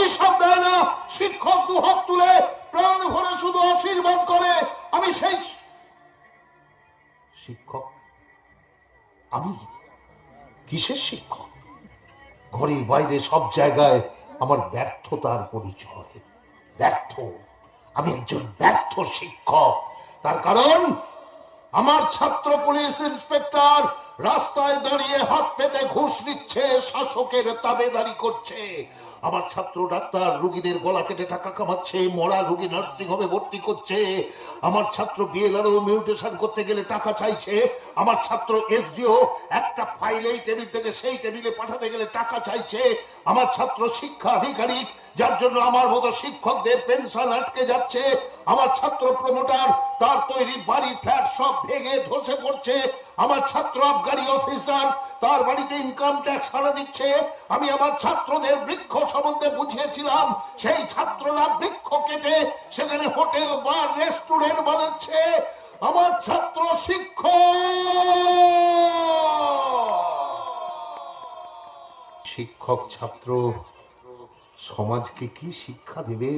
অভিশাপ দেয় না, শিক্ষক দুহাত তুলে প্রাণ ভরে শুধু আশীর্বাদ করে। আমি সেই শিক্ষক। আমি কিসের শিক্ষক? ঘরে বাইরে সব জায়গায় আমার ব্যর্থতার পরিচয়। ব্যর্থ, আমি একজন ব্যর্থ শিক্ষক। তার কারণ আমার ছাত্র পুলিশ ইন্সপেক্টর রাস্তায় দাঁড়িয়ে হাত পেতে ঘুষ নিচ্ছে, শাসকের তাবেদারি করছে। আমার ছাত্র ডাক্তার রোগীদের গলা কেটে টাকা কামাচ্ছে, মরা রোগী নার্সিং হোমে ভর্তি করছে। আমার ছাত্র বিএলআরও মিউটেশন করতে গেলে টাকা চাইছে। আমার ছাত্র এসডিও একটা ফাইল এই টেবিল থেকে সেই টেবিলে পাঠাতে গেলে টাকা চাইছে। আমার ছাত্র শিক্ষা আধিকারিক, যার জন্য আমার মতো শিক্ষকদের পেনশন আটকে যাচ্ছে। আমার ছাত্র প্রমোটার, তার তৈরি বাড়ি ফ্ল্যাট সব ভেঙে ধসে পড়ছে। আমার ছাত্র আবগারি অফিসার, তার বাড়িতে ইনকাম ট্যাক্স হারা দিচ্ছে। আমি আমার ছাত্রদের বৃক্ষ সম্বন্ধে বুঝিয়েছিলাম, সেই ছাত্ররা বৃক্ষ কেটে সেখানে হোটেল বা রেস্টুরেন্ট বানাচ্ছে। আমার ছাত্র শিক্ষক ছাত্র সমাজকে কি শিক্ষা দেবে?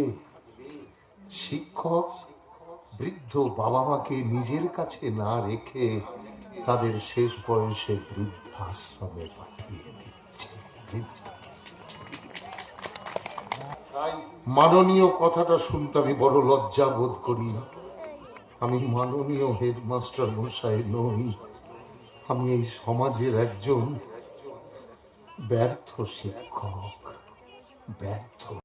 শিক্ষক বৃদ্ধ বাবা মাকে নিজের কাছে না রেখে তাদের শেষ বয়সে বৃদ্ধাশ্রমে পাঠিয়ে দিচ্ছে। মাননীয় কথাটা শুনতে আমি বড় লজ্জা বোধ করি। আমি মাননীয় হেডমাস্টার মশাই নই, আমি এই সমাজের একজন ব্যর্থ শিক্ষক। ব্যর্থ।